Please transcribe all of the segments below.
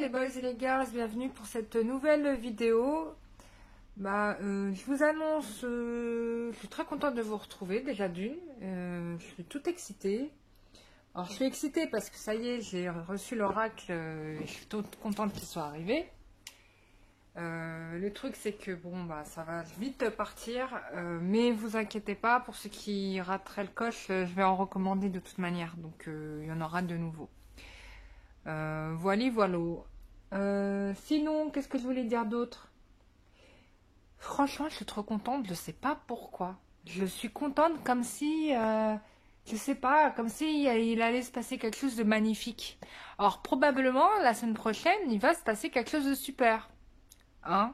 les boys et les girls, bienvenue pour cette nouvelle vidéo. Je vous annonce, je suis très contente de vous retrouver déjà d'une. Je suis toute excitée. Alors je suis excitée parce que ça y est, j'ai reçu l'oracle et je suis toute contente qu'il soit arrivé. Le truc c'est que bon ça va vite partir, mais vous inquiétez pas, pour ceux qui rateraient le coche, je vais en recommander de toute manière, donc il y en aura de nouveau. Voilà. Sinon, qu'est-ce que je voulais dire d'autre? Franchement, je suis trop contente, je sais pas pourquoi. Je suis contente comme si, je sais pas, comme si il allait se passer quelque chose de magnifique. Alors probablement, la semaine prochaine, il va se passer quelque chose de super. Hein?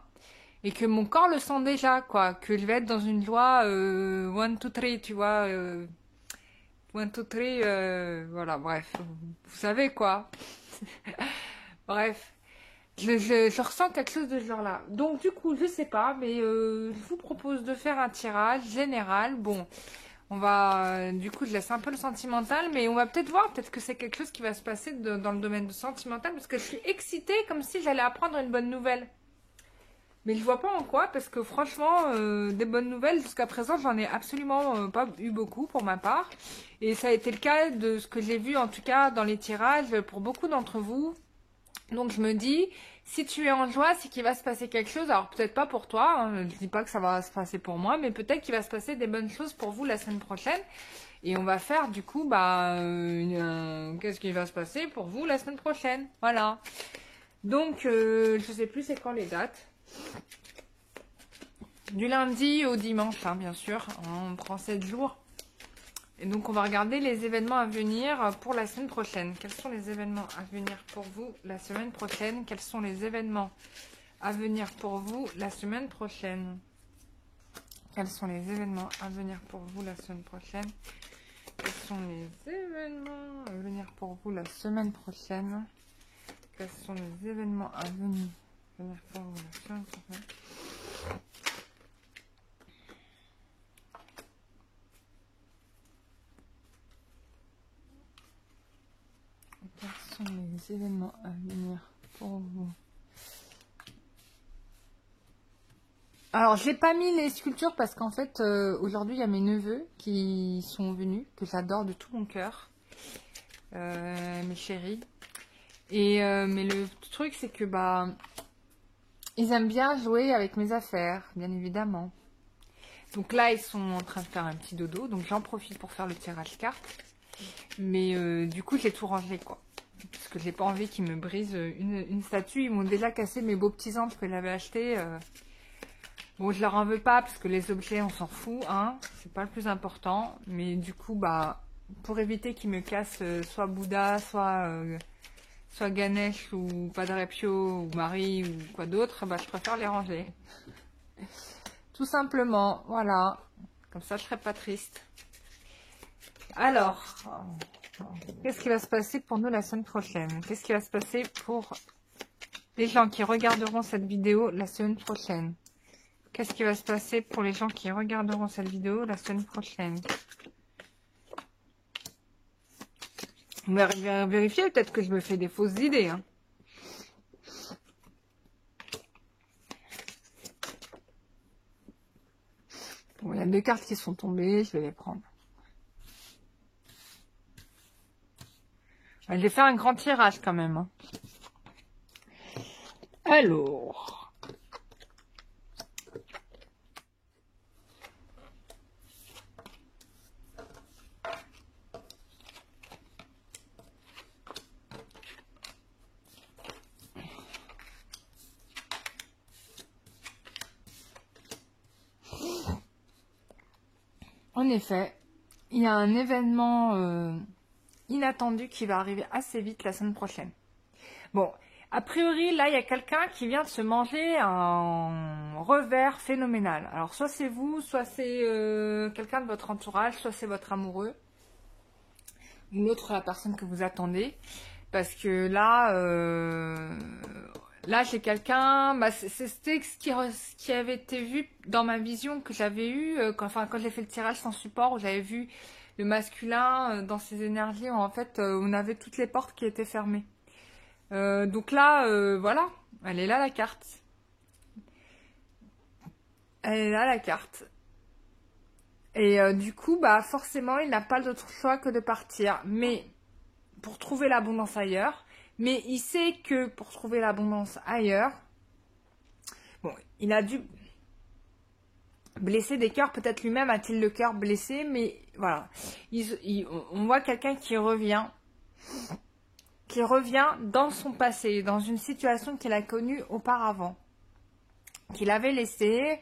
Et que mon corps le sent déjà, quoi. Que je vais être dans une joie, one, two, three, tu vois. One, two, three, voilà, bref. Vous savez, quoi. Bref. Je ressens quelque chose de ce genre-là. Donc, du coup, je sais pas, mais je vous propose de faire un tirage général. Bon, on va... du coup, je laisse un peu le sentimental, mais on va peut-être voir. Peut-être que c'est quelque chose qui va se passer dans le domaine du sentimental, parce que je suis excitée comme si j'allais apprendre une bonne nouvelle. Mais je vois pas en quoi, parce que franchement, des bonnes nouvelles, jusqu'à présent, j'en ai absolument pas eu beaucoup pour ma part. Et ça a été le cas de ce que j'ai vu, en tout cas, dans les tirages, pour beaucoup d'entre vous. Donc je me dis, si tu es en joie, c'est qu'il va se passer quelque chose. Alors peut-être pas pour toi, hein, je dis pas que ça va se passer pour moi, mais peut-être qu'il va se passer des bonnes choses pour vous la semaine prochaine. Et on va faire du coup, qu'est-ce qui va se passer pour vous la semaine prochaine. Voilà. Donc, je sais plus c'est quand les dates. Du lundi au dimanche, hein, bien sûr. On prend 7 jours. Et donc, on va regarder les événements à venir pour la semaine prochaine. Quels sont les événements à venir pour vous la semaine prochaine? Quels sont les événements à venir pour vous la semaine prochaine? Quels sont les événements à venir pour vous la semaine prochaine? Quels sont les événements à venir pour vous la semaine prochaine? Quels sont les événements à venir pour vous la semaine prochaine? Quels sont les événements à venir pour vous? Alors, j'ai pas mis les sculptures parce qu'en fait, aujourd'hui, il y a mes neveux qui sont venus, que j'adore de tout mon cœur, mes chéris. Et mais le truc, c'est que ils aiment bien jouer avec mes affaires, bien évidemment. Donc là, ils sont en train de faire un petit dodo, donc j'en profite pour faire le tirage carte. Mais du coup, j'ai tout rangé, quoi. Parce que j'ai pas envie qu'ils me brisent une statue. Ils m'ont déjà cassé mes beaux petits anges que j'avais achetés. Bon, je leur en veux pas parce que les objets, on s'en fout, hein. C'est pas le plus important. Mais du coup, pour éviter qu'ils me cassent soit Bouddha, soit Ganesh ou Padre Pio ou Marie ou quoi d'autre, je préfère les ranger. Tout simplement, voilà. Comme ça, je serai pas triste. Alors, qu'est-ce qui va se passer pour nous la semaine prochaine? Qu'est-ce qui va se passer pour les gens qui regarderont cette vidéo la semaine prochaine? Qu'est-ce qui va se passer pour les gens qui regarderont cette vidéo la semaine prochaine? On va vérifier, peut-être que je me fais des fausses idées. Hein. Bon, il y a 2 cartes qui sont tombées, je vais les prendre. Je vais faire un grand tirage quand même. Hein. Alors. En effet, il y a un événement inattendu qui va arriver assez vite la semaine prochaine. Bon, a priori, là, il y a quelqu'un qui vient de se manger un revers phénoménal. Alors, soit c'est vous, soit c'est quelqu'un de votre entourage, soit c'est votre amoureux, ou l'autre, la personne que vous attendez. Parce que là, j'ai quelqu'un, c'était ce qui avait été vu dans ma vision que j'avais eue, quand j'ai fait le tirage sans support, où j'avais vu le masculin dans ses énergies, où en fait, on avait toutes les portes qui étaient fermées. Donc là, voilà, elle est là la carte. Elle est là la carte. Et du coup, bah forcément, il n'a pas d'autre choix que de partir. Mais pour trouver l'abondance ailleurs. Mais il sait que pour trouver l'abondance ailleurs, bon, il a dû blesser des cœurs. Peut-être lui-même a-t-il le cœur blessé, mais voilà. On voit quelqu'un qui revient dans son passé, dans une situation qu'il a connue auparavant, qu'il avait laissée.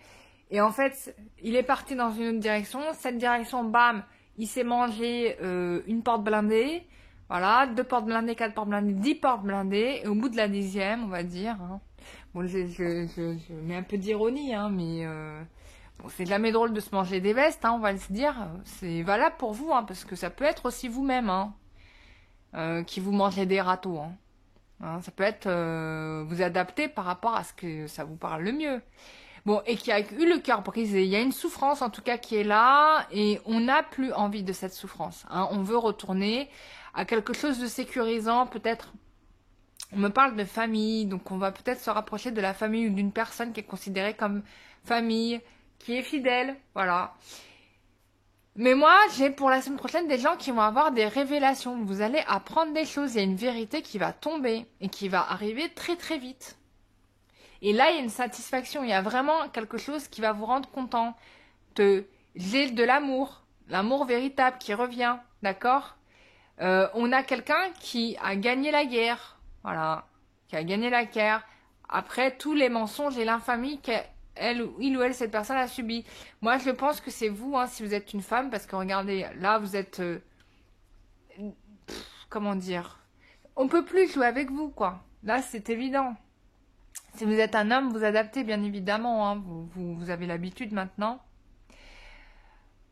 Et en fait, il est parti dans une autre direction. Cette direction, bam, il s'est mangé une porte blindée. Voilà, 2 portes blindées, 4 portes blindées, 10 portes blindées. Et au bout de la 10e, on va dire. Hein, bon, je mets un peu d'ironie, hein, mais bon, c'est jamais drôle de se manger des vestes, hein, on va se dire. C'est valable pour vous, hein, parce que ça peut être aussi vous-même, hein, qui vous mangez des râteaux. Hein. Hein, ça peut être vous adapter par rapport à ce que ça vous parle le mieux. Bon, et qui a eu le cœur brisé. Il y a une souffrance, en tout cas, qui est là, et on n'a plus envie de cette souffrance. Hein. On veut retourner à quelque chose de sécurisant, peut-être. On me parle de famille, donc on va peut-être se rapprocher de la famille ou d'une personne qui est considérée comme famille, qui est fidèle, voilà. Mais moi, j'ai pour la semaine prochaine des gens qui vont avoir des révélations. Vous allez apprendre des choses, il y a une vérité qui va tomber, et qui va arriver très très vite. Et là, il y a une satisfaction, il y a vraiment quelque chose qui va vous rendre content. J'ai de l'amour, l'amour véritable qui revient, d'accord. On a quelqu'un qui a gagné la guerre, voilà, qui a gagné la guerre, après tous les mensonges et l'infamie il ou elle, cette personne a subi. Moi, je pense que c'est vous, hein, si vous êtes une femme, parce que regardez, là, vous êtes... comment dire, on peut plus jouer avec vous, quoi. Là, c'est évident. Si vous êtes un homme, vous adaptez, bien évidemment. Hein. Vous avez l'habitude maintenant.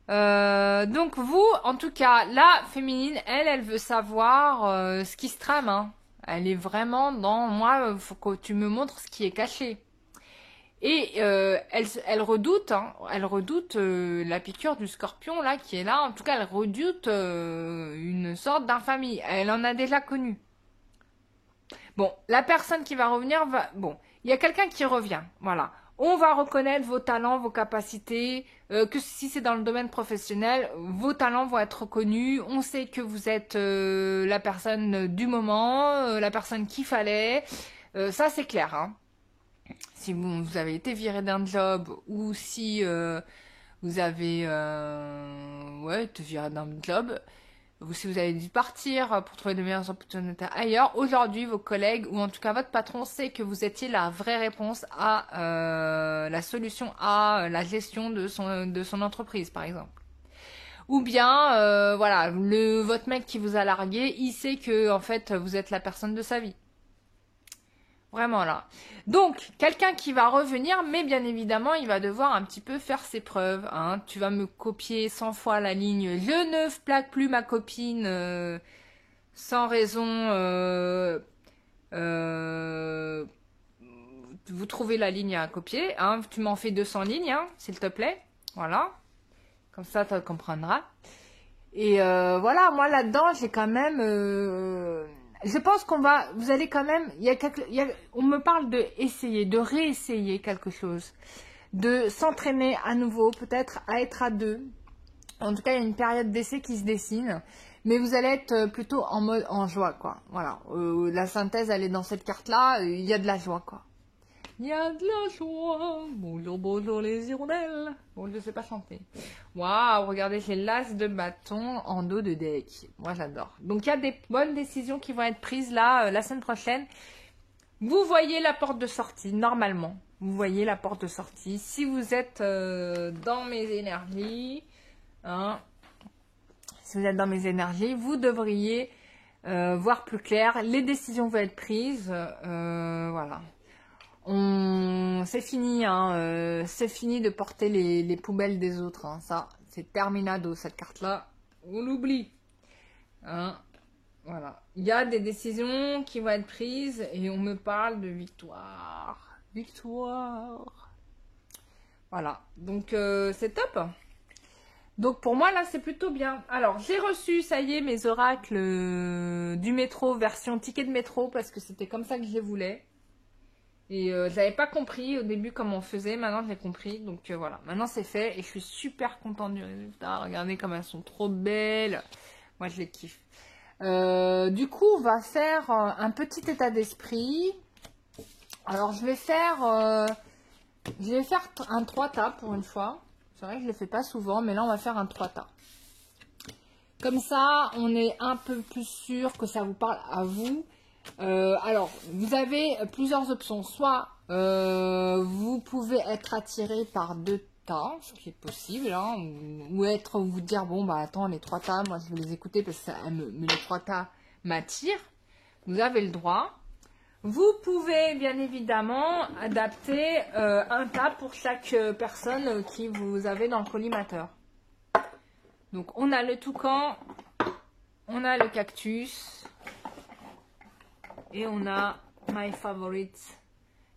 Donc vous, en tout cas, la féminine, elle veut savoir ce qui se trame. Hein. Elle est vraiment dans... Moi, il faut que tu me montres ce qui est caché. Et elle redoute, hein, elle redoute la piqûre du scorpion, là, qui est là. En tout cas, elle redoute une sorte d'infamie. Elle en a déjà connu. Bon, la personne qui va revenir va... Bon, il y a quelqu'un qui revient, voilà. On va reconnaître vos talents, vos capacités, que si c'est dans le domaine professionnel, vos talents vont être reconnus. On sait que vous êtes la personne du moment, la personne qu'il fallait. Ça, c'est clair. Hein. Si vous avez été viré d'un job ou si vous avez été viré d'un job, ou si vous avez dû partir pour trouver de meilleures opportunités ailleurs, aujourd'hui, vos collègues, ou en tout cas votre patron, sait que vous étiez la vraie réponse à la solution à la gestion de son entreprise, par exemple. Ou bien, voilà, votre mec qui vous a largué, il sait que, en fait, vous êtes la personne de sa vie. Vraiment là. Donc, quelqu'un qui va revenir, mais bien évidemment, il va devoir un petit peu faire ses preuves. Hein. Tu vas me copier 100 fois la ligne « Je ne plaque plus ma copine sans raison. Vous trouvez la ligne à copier. Hein. Tu m'en fais 200 lignes, hein, s'il te plaît. Voilà. Comme ça, tu comprendras. Et voilà, moi là-dedans, j'ai quand même... je pense vous allez quand même, on me parle de réessayer quelque chose, de s'entraîner à nouveau, peut-être à être à deux. En tout cas, il y a une période d'essai qui se dessine, mais vous allez être plutôt en joie, quoi. Voilà, la synthèse, elle est dans cette carte-là, il y a de la joie, quoi. Il y a de la joie. Bonjour, bonjour les hirondelles. Bon, je sais pas chanter. Waouh, regardez, j'ai l'as de bâton en dos de deck. Moi, j'adore. Donc, il y a des bonnes décisions qui vont être prises là, la semaine prochaine. Vous voyez la porte de sortie, normalement. Vous voyez la porte de sortie. Si vous êtes dans mes énergies, hein, si vous êtes dans mes énergies, vous devriez voir plus clair. Les décisions vont être prises. Voilà. C'est fini, hein, c'est fini de porter les poubelles des autres. Hein, ça, c'est terminado, cette carte-là. On l'oublie. Hein, voilà. Il y a des décisions qui vont être prises et on me parle de victoire. Victoire. Voilà. Donc, c'est top. Donc pour moi là c'est plutôt bien. Alors j'ai reçu, ça y est, mes oracles du métro, version ticket de métro, parce que c'était comme ça que je les voulais. Et j'avais pas compris au début comment on faisait, maintenant j'ai compris. Donc voilà, maintenant c'est fait et je suis super contente du résultat. Regardez comme elles sont trop belles. Moi je les kiffe. Du coup on va faire un petit état d'esprit. Alors je vais faire un 3 tas pour une fois. C'est vrai que je ne le fais pas souvent, mais là on va faire un 3 tas. Comme ça, on est un peu plus sûr que ça vous parle à vous. Alors, vous avez plusieurs options. Soit vous pouvez être attiré par 2 tas, ce qui est possible, hein, ou vous dire, bon, bah attends, les 3 tas, moi je vais les écouter parce que les 3 tas m'attirent. Vous avez le droit. Vous pouvez bien évidemment adapter un tas pour chaque personne qui vous avez dans le collimateur. Donc on a le toucan, on a le cactus et on a my favorite,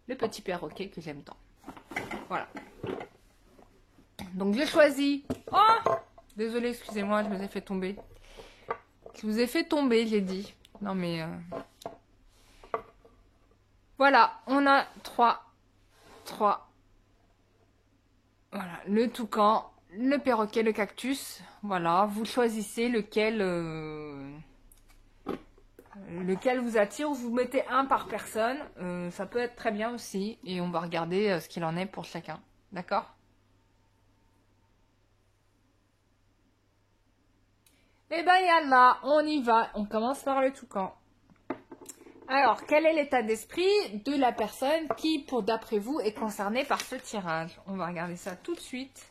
le petit perroquet que j'aime tant. Voilà. Donc j'ai choisi. Oh, désolée, excusez-moi, je vous ai fait tomber. Je vous ai fait tomber, j'ai dit. Non mais voilà, on a 3. Voilà, le toucan, le perroquet, le cactus. Voilà, vous choisissez lequel vous attire, ou vous mettez un par personne. Ça peut être très bien aussi. Et on va regarder ce qu'il en est pour chacun. D'accord? Eh ben yallah, on y va. On commence par le toucan. Alors, quel est l'état d'esprit de la personne qui, d'après vous, est concernée par ce tirage? On va regarder ça tout de suite.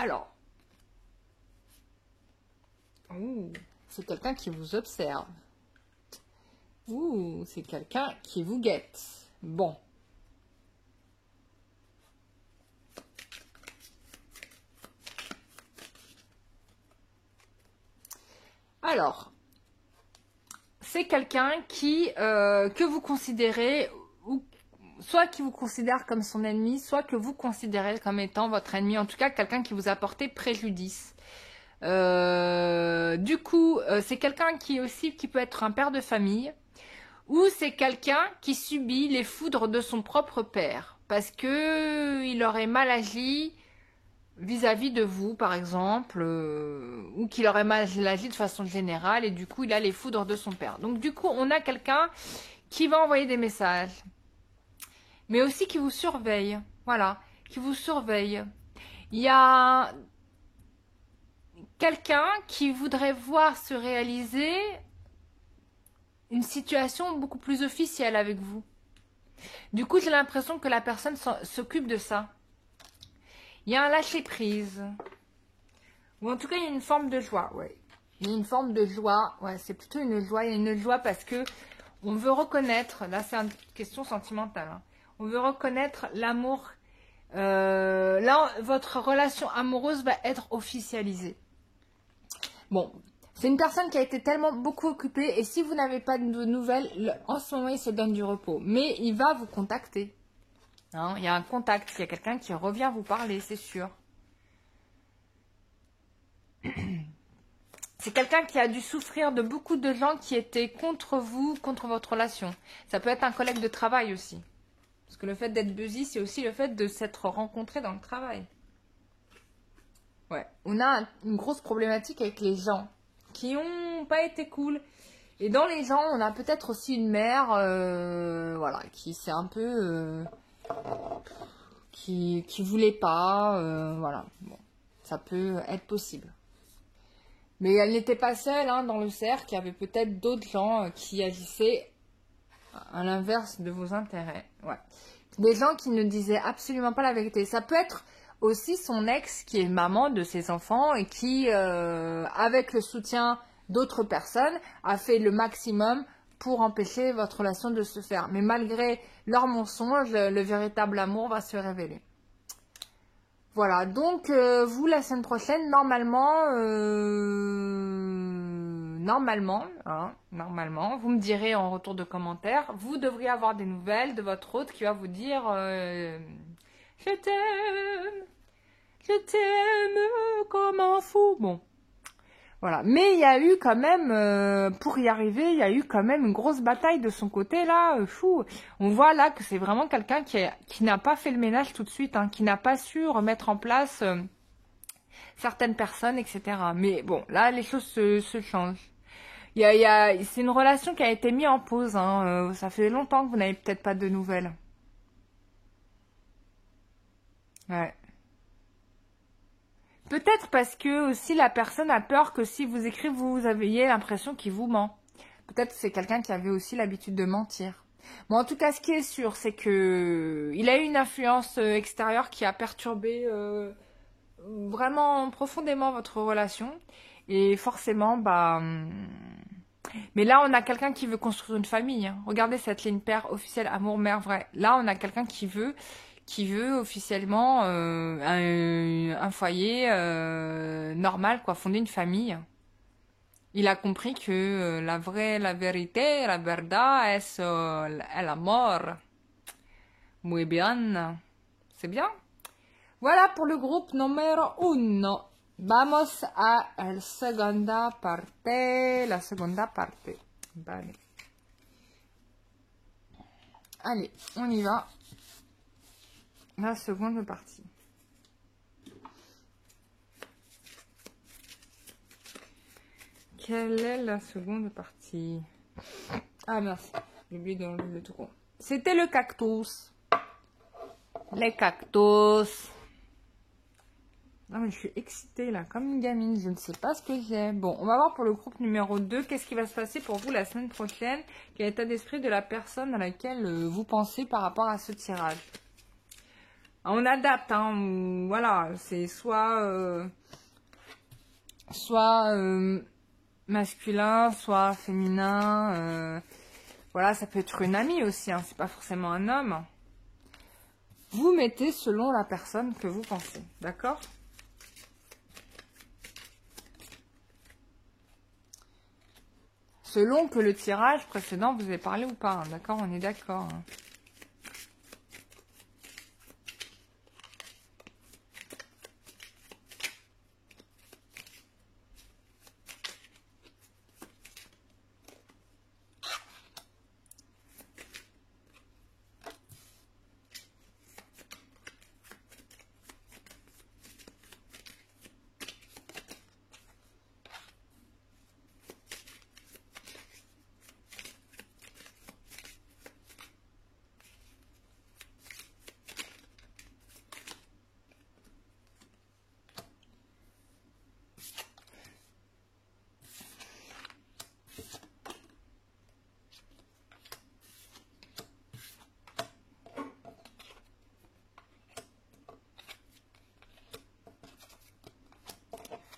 Alors, c'est quelqu'un qui vous observe. C'est quelqu'un qui vous guette. Bon. Alors, c'est quelqu'un que vous considérez, ou soit qui vous considère comme son ennemi, soit que vous considérez comme étant votre ennemi. En tout cas, quelqu'un qui vous a porté préjudice. Du coup, c'est quelqu'un qui peut être un père de famille, ou c'est quelqu'un qui subit les foudres de son propre père parce que il aurait mal agi vis-à-vis de vous, par exemple, ou qu'il aurait mal agi de façon générale, et du coup il a les foudres de son père. Donc du coup on a quelqu'un qui va envoyer des messages, mais aussi qui vous surveille. Voilà, qui vous surveille. Il y a quelqu'un qui voudrait voir se réaliser une situation beaucoup plus officielle avec vous. Du coup, j'ai l'impression que la personne s'occupe de ça. Il y a un lâcher-prise. Ou en tout cas, il y a une forme de joie. Ouais. Il y a une forme de joie. Ouais, c'est plutôt une joie. Il y a une joie parce que on veut reconnaître, là c'est une question sentimentale, hein. On veut reconnaître l'amour. Là, votre relation amoureuse va être officialisée. Bon, c'est une personne qui a été tellement beaucoup occupée, et si vous n'avez pas de nouvelles, en ce moment, il se donne du repos. Mais il va vous contacter. Hein, il y a un contact, il y a quelqu'un qui revient vous parler, c'est sûr. C'est quelqu'un qui a dû souffrir de beaucoup de gens qui étaient contre vous, contre votre relation. Ça peut être un collègue de travail aussi. Parce que le fait d'être busy, c'est aussi le fait de s'être rencontré dans le travail. Ouais, on a une grosse problématique avec les gens qui n'ont pas été cool. Et dans les gens, on a peut-être aussi une mère, voilà, qui c'est un peu, qui voulait pas, voilà. Bon, ça peut être possible. Mais elle n'était pas seule, hein, dans le cercle. Il y avait peut-être d'autres gens qui agissaient à l'inverse de vos intérêts. Ouais, des gens qui ne disaient absolument pas la vérité. Ça peut être aussi son ex qui est maman de ses enfants et qui, avec le soutien d'autres personnes, a fait le maximum pour empêcher votre relation de se faire. Mais malgré leurs mensonges, le véritable amour va se révéler. Voilà, donc vous, la semaine prochaine, normalement, vous me direz en retour de commentaire, vous devriez avoir des nouvelles de votre hôte qui va vous dire je t'aime comme un fou. Bon, voilà. Mais il y a eu quand même, pour y arriver, il y a eu quand même une grosse bataille de son côté là. Fou. On voit là que c'est vraiment quelqu'un qui n'a pas fait le ménage tout de suite, hein, qui n'a pas su remettre en place certaines personnes, etc. Mais bon, là les choses se changent. C'est une relation qui a été mise en pause. Hein. Ça fait longtemps que vous n'avez peut-être pas de nouvelles. Ouais. Peut-être parce que aussi la personne a peur que si vous écrivez, vous ayez l'impression qu'il vous ment. Peut-être que c'est quelqu'un qui avait aussi l'habitude de mentir. Bon, en tout cas, ce qui est sûr, c'est que il a eu une influence extérieure qui a perturbé vraiment profondément votre relation. Et forcément, bah... Mais là, on a quelqu'un qui veut construire une famille. Hein. Regardez cette ligne père officielle, amour, mère, vrai. Là, on a quelqu'un qui veut officiellement un foyer normal, quoi, fonder une famille. Il a compris que la vérité, la verdad, es el amor. Muy bien. C'est bien. Voilà pour le groupe numéro 1. Vamos a la segunda parte. Vale. Allez, on y va. La seconde partie. Quelle est la seconde partie? Ah merci, j'ai oublié d'enlever le trou. C'était le cactus. Les cactus. Non mais je suis excitée là, comme une gamine, je ne sais pas ce que j'ai. Bon, on va voir pour le groupe numéro 2, qu'est-ce qui va se passer pour vous la semaine prochaine? Quel est l'état d'esprit de la personne à laquelle vous pensez par rapport à ce tirage? On adapte, hein, voilà, c'est soit masculin, soit féminin, voilà, ça peut être une amie aussi, hein, c'est pas forcément un homme. Vous mettez selon la personne que vous pensez, d'accord? Selon que le tirage précédent vous ait parlé ou pas, hein, d'accord? On est d'accord. Hein.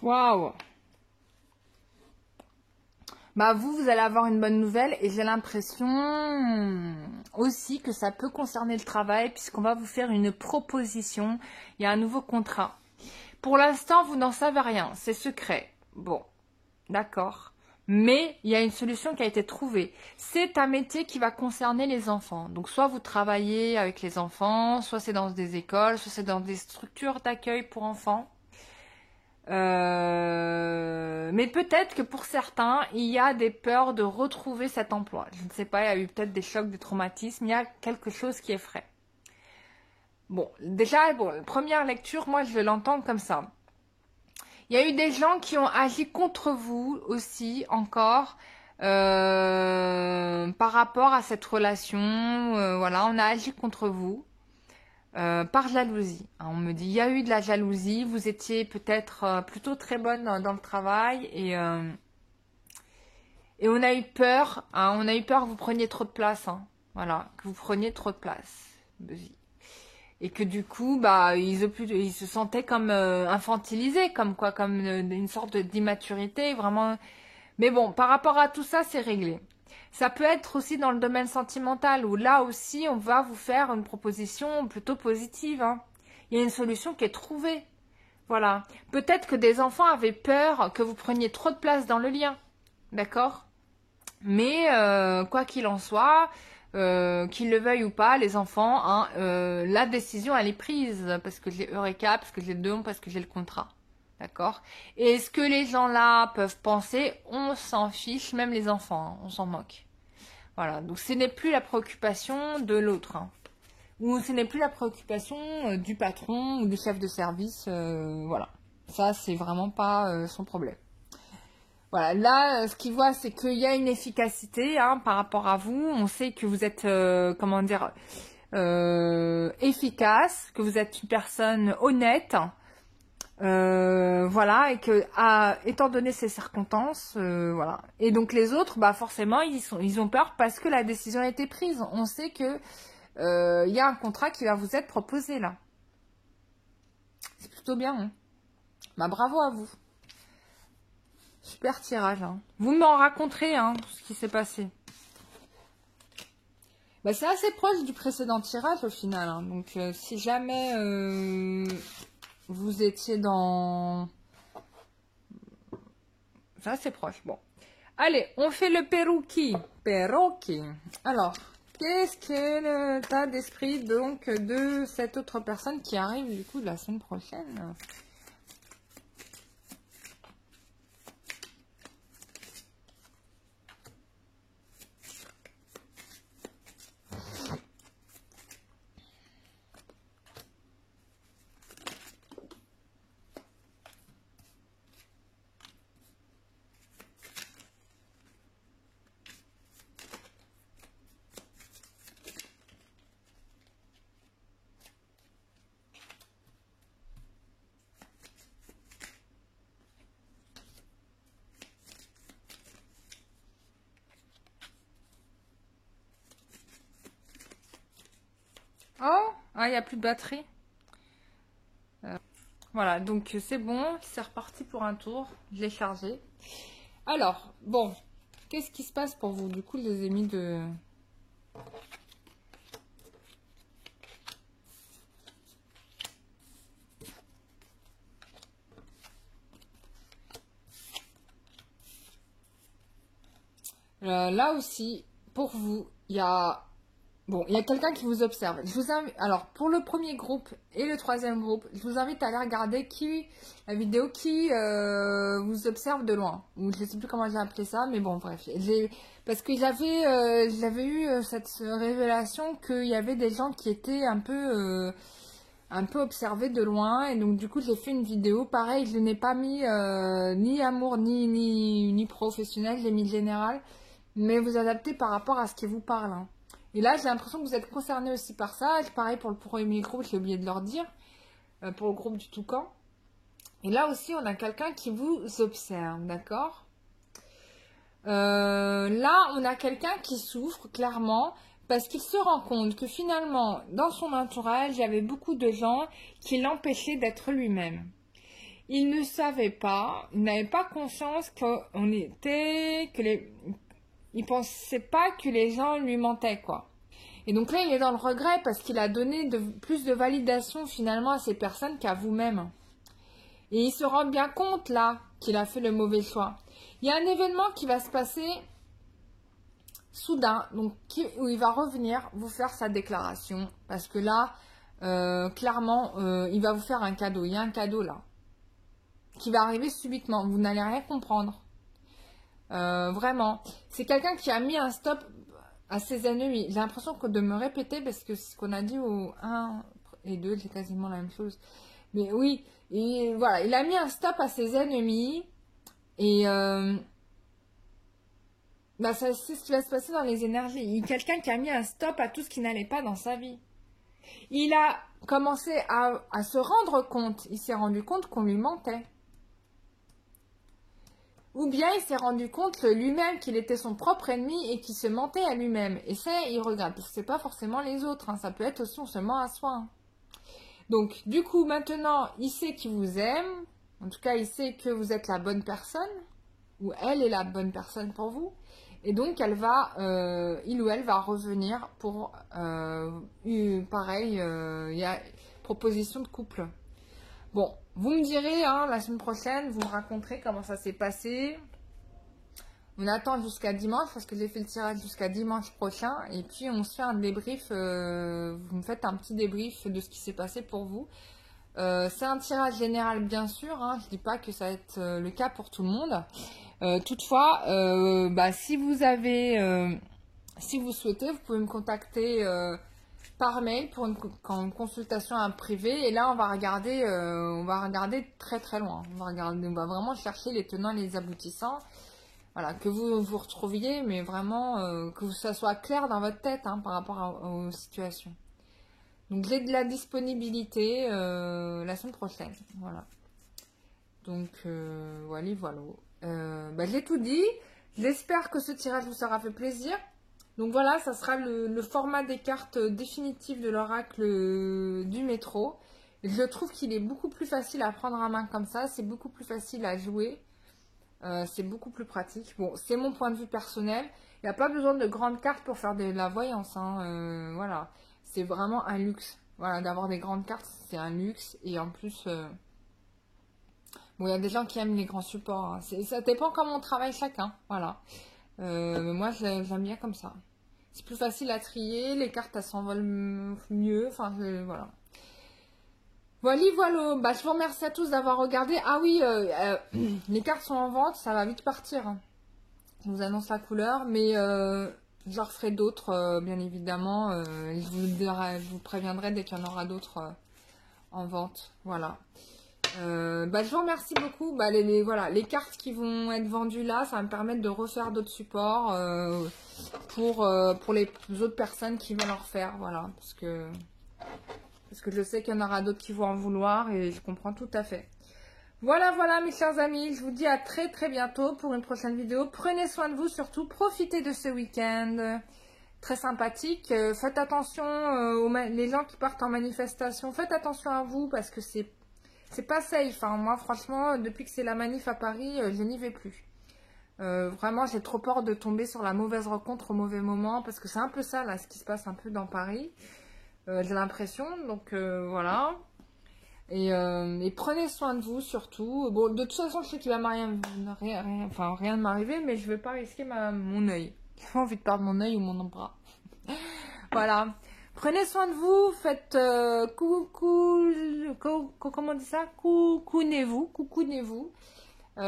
Waouh! Bah vous allez avoir une bonne nouvelle et j'ai l'impression aussi que ça peut concerner le travail puisqu'on va vous faire une proposition. Il y a un nouveau contrat. Pour l'instant, vous n'en savez rien. C'est secret. Bon, d'accord. Mais il y a une solution qui a été trouvée. C'est un métier qui va concerner les enfants. Donc soit vous travaillez avec les enfants, soit c'est dans des écoles, soit c'est dans des structures d'accueil pour enfants. Mais peut-être que pour certains, il y a des peurs de retrouver cet emploi. Je ne sais pas, il y a eu peut-être des chocs, des traumatismes, il y a quelque chose qui est frais. Bon, déjà, bon, première lecture, moi je l'entends comme ça. Il y a eu des gens qui ont agi contre vous aussi, encore, par rapport à cette relation. Voilà, on a agi contre vous. Par jalousie. Hein, on me dit, il y a eu de la jalousie, vous étiez peut-être plutôt très bonne dans le travail et on a eu peur, hein, on a eu peur que vous preniez trop de place, hein, voilà, que vous preniez trop de place, et que du coup, bah, ils se sentaient comme infantilisés, comme une sorte d'immaturité, vraiment. Mais bon, par rapport à tout ça, c'est réglé. Ça peut être aussi dans le domaine sentimental, où là aussi, on va vous faire une proposition plutôt positive, hein. Il y a une solution qui est trouvée. Voilà. Peut-être que des enfants avaient peur que vous preniez trop de place dans le lien. D'accord? Mais quoi qu'il en soit, qu'ils le veuillent ou pas, les enfants, hein, la décision, elle est prise. Parce que j'ai Eureka, parce que j'ai le don, parce que j'ai le contrat. D'accord? Et ce que les gens là peuvent penser, on s'en fiche, même les enfants, hein, on s'en moque. Voilà, donc ce n'est plus la préoccupation de l'autre, hein. Ou ce n'est plus la préoccupation du patron ou du chef de service, voilà. Ça, c'est vraiment pas son problème. Voilà, là, ce qu'il voit, c'est qu'il y a une efficacité, hein, par rapport à vous. On sait que vous êtes, comment dire, efficace, que vous êtes une personne honnête. Voilà, et que étant donné ces circonstances, voilà. Et donc les autres, bah forcément, ils ont peur parce que la décision a été prise. On sait que il y a un contrat qui va vous être proposé là. C'est plutôt bien, hein. Bah bravo à vous. Super tirage, hein. Vous m'en raconterez, hein, ce qui s'est passé. Bah c'est assez proche du précédent tirage au final, hein. Donc si jamais vous étiez dans... Ça, c'est proche. Bon. Allez, on fait le perroquet. Perroquet. Alors, qu'est-ce que l'état d'esprit donc de cette autre personne qui arrive du coup de la semaine prochaine? Oh, ah, il n'y a plus de batterie. Voilà, donc c'est bon, c'est reparti pour un tour. Je l'ai chargé. Alors, bon, qu'est-ce qui se passe pour vous? Du coup, je les ai mis de... là aussi, pour vous, il y a... Bon, il y a quelqu'un qui vous observe. Je vous invite... Alors, pour le premier groupe et le troisième groupe, je vous invite à aller regarder la vidéo qui vous observe de loin. Ou je ne sais plus comment j'ai appelé ça, mais bon, bref. Parce que j'avais eu cette révélation qu'il y avait des gens qui étaient un peu observés de loin. Et donc, du coup, j'ai fait une vidéo. Pareil, je n'ai pas mis ni amour, ni professionnel. J'ai mis général. Mais vous adaptez par rapport à ce qui vous parle, hein. Et là, j'ai l'impression que vous êtes concerné aussi par ça. Et pareil pour le premier groupe, j'ai oublié de leur dire. Pour le groupe du Toucan. Et là aussi, on a quelqu'un qui vous observe, d'accord? Là, on a quelqu'un qui souffre, clairement, parce qu'il se rend compte que finalement, dans son entourage, il y avait beaucoup de gens qui l'empêchaient d'être lui-même. Il ne savait pas, il n'avait pas conscience qu'on était, il pensait pas que les gens lui mentaient, quoi. Et donc là, il est dans le regret parce qu'il a donné plus de validation finalement à ces personnes qu'à vous-même. Et il se rend bien compte là qu'il a fait le mauvais choix. Il y a un événement qui va se passer soudain, donc où il va revenir vous faire sa déclaration. Parce que là, clairement, il va vous faire un cadeau. Il y a un cadeau là qui va arriver subitement. Vous n'allez rien comprendre. Vraiment. C'est quelqu'un qui a mis un stop à ses ennemis. J'ai l'impression de me répéter parce que ce qu'on a dit au 1 et 2, c'est quasiment la même chose. Mais oui, et voilà, il a mis un stop à ses ennemis. Et bah c'est ce qui va se passer dans les énergies. Quelqu'un qui a mis un stop à tout ce qui n'allait pas dans sa vie. Il a commencé à se rendre compte. Il s'est rendu compte qu'on lui mentait. Ou bien il s'est rendu compte lui-même qu'il était son propre ennemi et qu'il se mentait à lui-même. Et ça, il regrette. Parce que c'est pas forcément les autres, hein. Ça peut être aussi on se ment à soi, hein. Donc, du coup, maintenant, il sait qu'il vous aime. En tout cas, il sait que vous êtes la bonne personne. Ou elle est la bonne personne pour vous. Et donc, il ou elle va revenir pour, pareil, il y a proposition de couple. Bon, vous me direz, hein, la semaine prochaine, vous me raconterez comment ça s'est passé. On attend jusqu'à dimanche parce que j'ai fait le tirage jusqu'à dimanche prochain. Et puis, on se fait un débrief. Vous me faites un petit débrief de ce qui s'est passé pour vous. C'est un tirage général, bien sûr. Hein, je ne dis pas que ça va être le cas pour tout le monde. Toutefois, si vous souhaitez, vous pouvez me contacter par mail pour une consultation en privé. Et là, on va regarder très très loin. On va vraiment chercher les tenants et les aboutissants. Voilà, que vous vous retrouviez, mais vraiment que ça soit clair dans votre tête hein, par rapport aux situations. Donc j'ai de la disponibilité la semaine prochaine. Voilà. Donc voilà. J'ai tout dit. J'espère que ce tirage vous sera fait plaisir. Donc voilà, ça sera le format des cartes définitives de l'oracle du métro. Je trouve qu'il est beaucoup plus facile à prendre en main comme ça. C'est beaucoup plus facile à jouer. C'est beaucoup plus pratique. Bon, c'est mon point de vue personnel. Il n'y a pas besoin de grandes cartes pour faire de la voyance. Hein. Voilà. C'est vraiment un luxe. Voilà, d'avoir des grandes cartes, c'est un luxe. Et en plus, bon, il y a des gens qui aiment les grands supports. Hein. Ça dépend comment on travaille chacun. Voilà. Mais moi, j'aime bien comme ça. C'est plus facile à trier. Les cartes, elles s'envolent mieux. Enfin, voilà. Voilà. Je vous remercie à tous d'avoir regardé. Ah oui, les cartes sont en vente. Ça va vite partir. Hein. Je vous annonce la couleur. Mais j'en referai d'autres, bien évidemment. Je vous préviendrai dès qu'il y en aura d'autres en vente. Voilà. Je vous remercie beaucoup. Les cartes qui vont être vendues là, ça va me permettre de refaire d'autres supports pour les autres personnes qui veulent en refaire. Voilà. Parce que je sais qu'il y en aura d'autres qui vont en vouloir et je comprends tout à fait. Voilà, mes chers amis. Je vous dis à très très bientôt pour une prochaine vidéo. Prenez soin de vous surtout. Profitez de ce week-end très sympathique. Faites attention les gens qui partent en manifestation. Faites attention à vous parce que c'est pas safe. Hein. Moi, franchement, depuis que c'est la manif à Paris, je n'y vais plus. Vraiment, j'ai trop peur de tomber sur la mauvaise rencontre au mauvais moment parce que c'est un peu ça, là, ce qui se passe un peu dans Paris. J'ai l'impression, donc voilà. Et prenez soin de vous surtout. Bon, de toute façon, je sais qu'il va rien de m'arriver, mais je vais pas risquer mon œil. J'ai pas envie de perdre mon œil ou mon bras. Voilà. Prenez soin de vous, faites comment on dit ça? Coucounez-vous.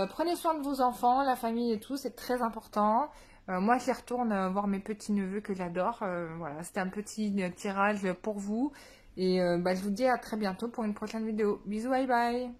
Prenez soin de vos enfants, la famille et tout, c'est très important. Moi, je retourne voir mes petits-neveux que j'adore. Voilà, c'était un petit tirage pour vous. Et je vous dis à très bientôt pour une prochaine vidéo. Bisous, bye bye.